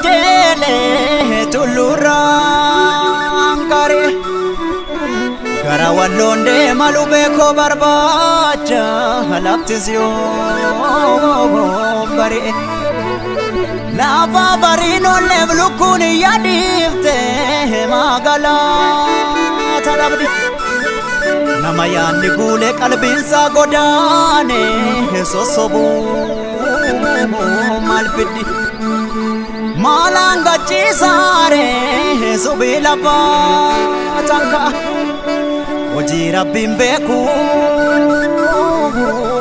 kajele tuluran kare gara wallonde malube ko barbacha halaptizyo bare lava barino levlukuni yadifte magala tarabdi namayandi gule qalbinsa godane sosobu malfidi malanga chisare subila patanka waji rabbin beku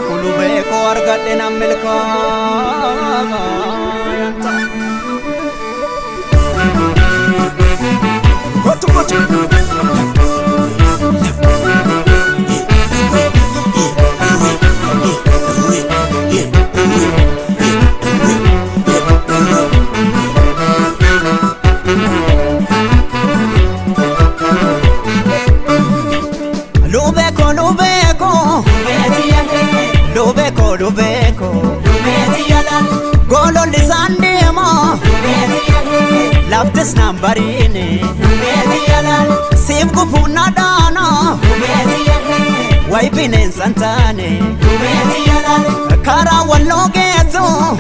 kulube ko argadde namilka what Lubeko Golon di sandema Laftes nambarine Sim kupuna dana Waipinen santane Kara wallo gezo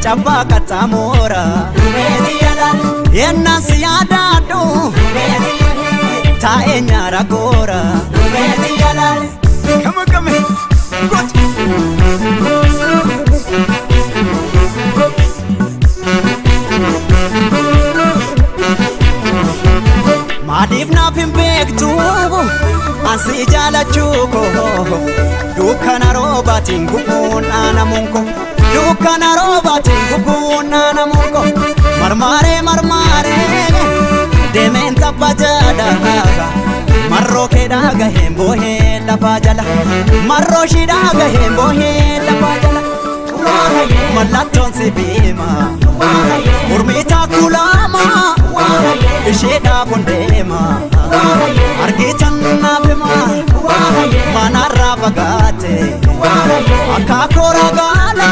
Chapa katamora Yenna siyadado Tae nyara gora Come on, come on. What? Madif na pimbektu ansi jala chuko dukana roba tingupun anamunko dukana roba tingupun anamunko marmare dementa pajada marro ke daga hembo he la pajala marro shi daga hembo he la pajala malaton se bima urmita kulama isheda bondema argitan na bima manara bagate akakora gala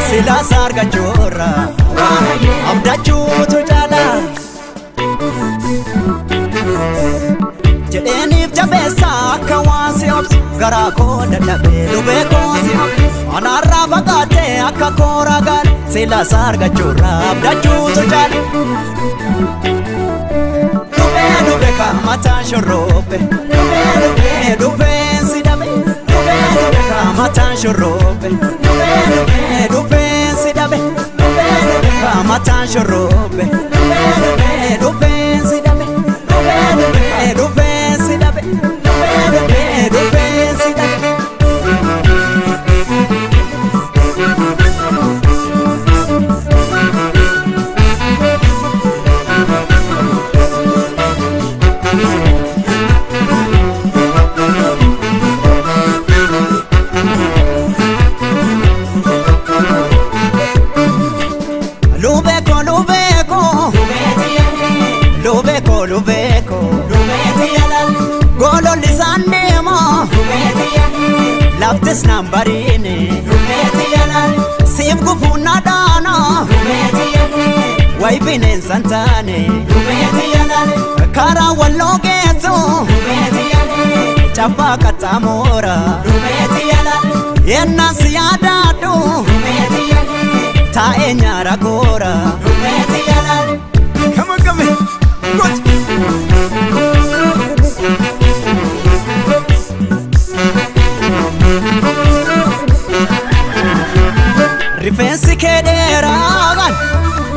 sila sarga jora abdachu tujala Jenif jabesa kawasi ops garako dadabe lubeko siap anara bagate akakora gal sila sarga chura abdachu tujala Lube ka matan shorobe Lube sidabe Lube ka matan shorobe Lube sidabe Lube ka matan shorobe Lube sidabe Lube sidabe Lube sidabe Lubeko Golon di sandema Laftes nambarine Sim kupuna dana Waipinen santane Kara wallo gezo Chapa katamora Yenna siyadado Tae nyara gora Come on, come on. What? Rifensi kederagan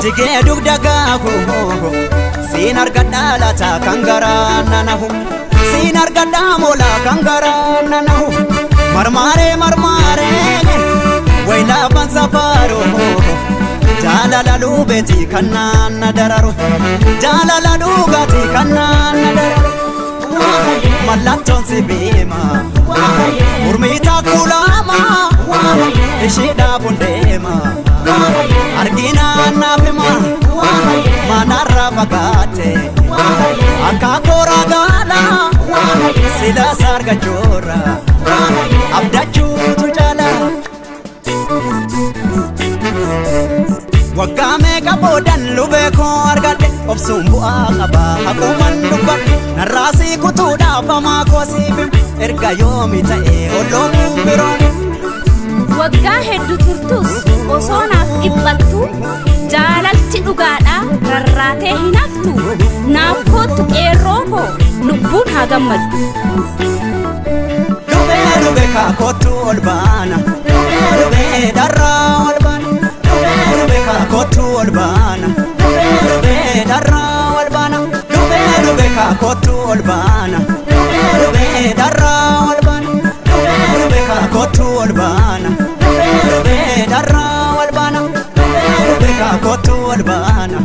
Tige dugdagago Sinar gadalata kangara nanahu Sinar gadamola kangara nanahu Marmare Waila bansafaro Jalala lubeti kanana dararu Jalala lugati kanana dararu Malaton sibima Urmita kulama Ishida bundema Argina nafima Manara bagate Akakora gala Sila sarga jora Abdachu tujala Wakam Ega bodan lube ko argade obsum bu'a qaba haquman dubbat narrasi kutuda fama ko sibim erga yomi ta'e olomu biro wagga heddu turtus osonaaf ibbattu jaalalti dhugaadha rarraatee hinaftu naaf kottu qeerroo lubbuun haa gammadu lube ka kottu olbaana lube darra olbaana lube ka kottu olbaana lube darra olbaana lube ka kottu olbaana lube darra olbaana lube ka kottu olbaana lube darra olbaana lube ka kottu olbaana